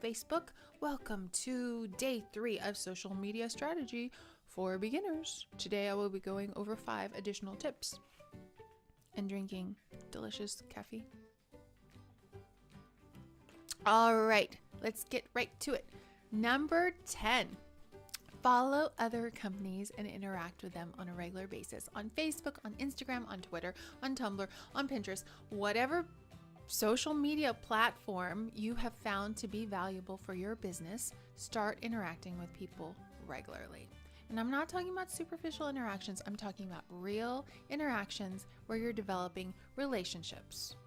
Facebook. Welcome to day 3 of social media strategy for beginners. Today I will be going over 5 additional tips and drinking delicious coffee. All right, let's get right to it. Number 10. Follow other companies and interact with them on a regular basis on Facebook, on Instagram, on Twitter, on Tumblr, on Pinterest, whatever social media platform you have found to be valuable for your business. Start interacting with people regularly. And I'm not talking about superficial interactions. I'm talking about real interactions where you're developing relationships.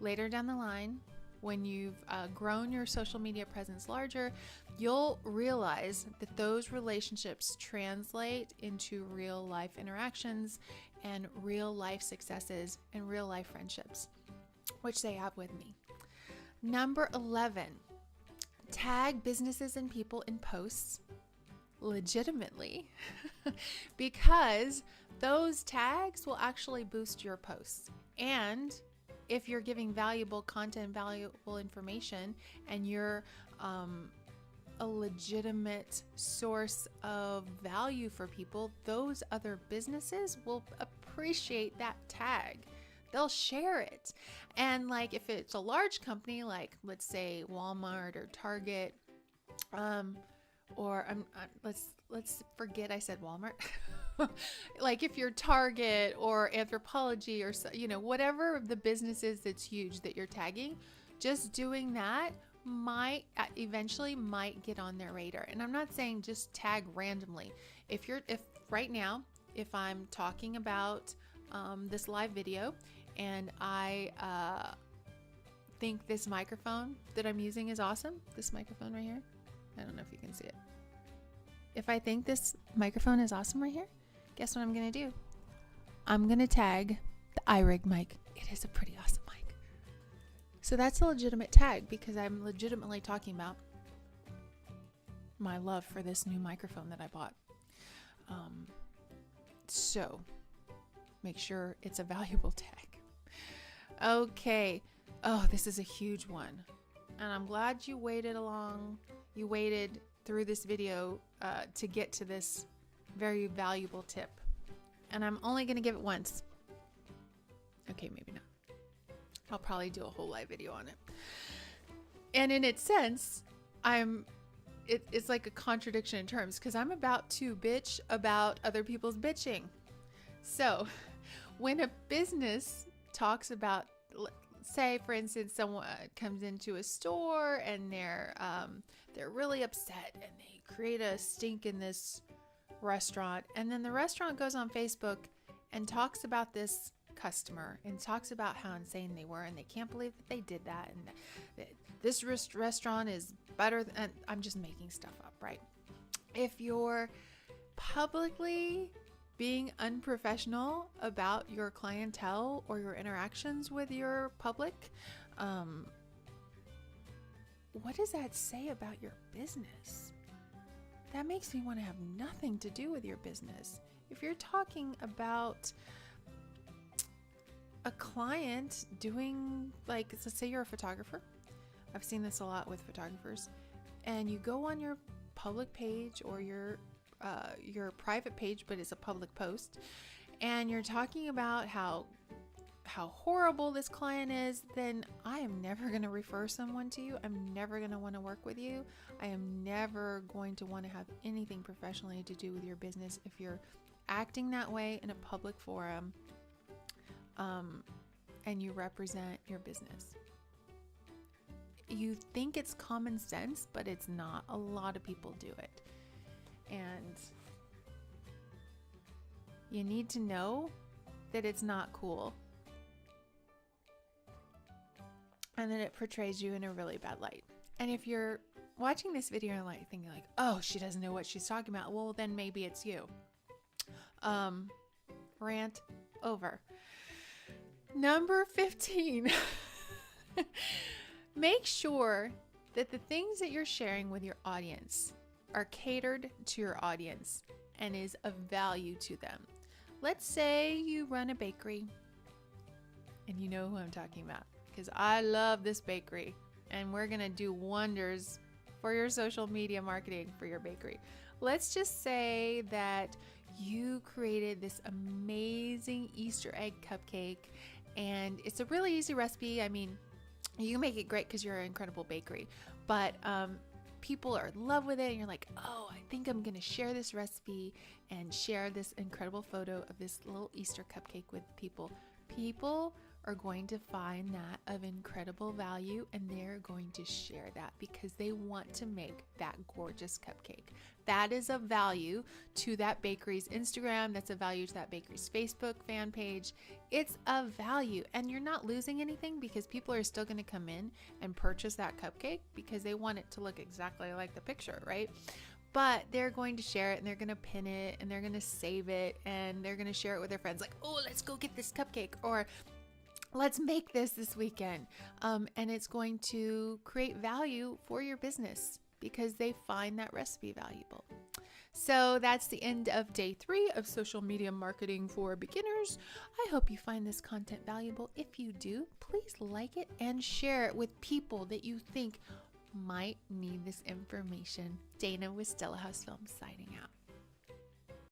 Later down the line, when you've grown your social media presence larger, you'll realize that those relationships translate into real life interactions and real life successes and real life friendships, which they have with me. Number 11, tag businesses and people in posts legitimately because those tags will actually boost your posts. And if you're giving valuable content, valuable information, and you're a legitimate source of value for people, those other businesses will appreciate that tag. They'll share it. And like if it's a large company, like let's say Walmart or Target, or let's forget I said Walmart. Like if you're Target or Anthropologie or whatever the business is that's huge that you're tagging, just doing that might eventually get on their radar. And I'm not saying just tag randomly. If right now, if I'm talking about this live video and I think this microphone that I'm using is awesome, this microphone right here, I don't know if you can see it. If I think this microphone is awesome right here, guess what I'm going to do? I'm going to tag the iRig mic. It is a pretty awesome mic. So that's a legitimate tag because I'm legitimately talking about my love for this new microphone that I bought. So make sure it's a valuable tag. Okay. Oh, this is a huge one. And I'm glad you waited through this video to get to this very valuable tip. And I'm only going to give it once. Okay, maybe not. I'll probably do a whole live video on it. And in its sense, it's like a contradiction in terms because I'm about to bitch about other people's bitching. So when a business talks about, say for instance, someone comes into a store and they're really upset and they create a stink in this restaurant, and then the restaurant goes on Facebook and talks about this customer and talks about how insane they were and they can't believe that they did that, and this restaurant is better than, I'm just making stuff up, right? If you're publicly being unprofessional about your clientele or your interactions with your public, what does that say about your business? That makes me want to have nothing to do with your business. If you're talking about a client doing, like, let's say you're a photographer. I've seen this a lot with photographers. And you go on your public page or your private page, but it's a public post, and you're talking about how horrible this client is, then I am never going to refer someone to you. I'm never going to want to work with you. I am never going to want to have anything professionally to do with your business if you're acting that way in a public forum, and you represent your business. You think it's common sense, but it's not. A lot of people do it. And you need to know that it's not cool and that it portrays you in a really bad light. And if you're watching this video and like thinking like, oh, she doesn't know what she's talking about, well, then maybe it's you. Rant over. Number 15. Make sure that the things that you're sharing with your audience are catered to your audience and is of value to them. Let's say you run a bakery, and you know who I'm talking about because I love this bakery. and we're going to do wonders for your social media marketing for your bakery. Let's just say that you created this amazing Easter egg cupcake, and it's a really easy recipe. I mean, you can make it great because you're an incredible bakery, but people are in love with it, and you're like, oh, I think I'm gonna share this recipe and share this incredible photo of this little Easter cupcake with people. People are going to find that of incredible value, and they're going to share that because they want to make that gorgeous cupcake. That is of value to that bakery's Instagram. That's a value to that bakery's Facebook fan page. It's of value, and you're not losing anything because people are still going to come in and purchase that cupcake because they want it to look exactly like the picture, right? But they're going to share it, and they're going to pin it, and they're going to save it, and they're going to share it with their friends like, oh, let's go get this cupcake, or let's make this weekend. And it's going to create value for your business because they find that recipe valuable. So that's the end of day 3 of social media marketing for beginners. I hope you find this content valuable. If you do, please like it and share it with people that you think might need this information. Dana with Stella House Films signing out.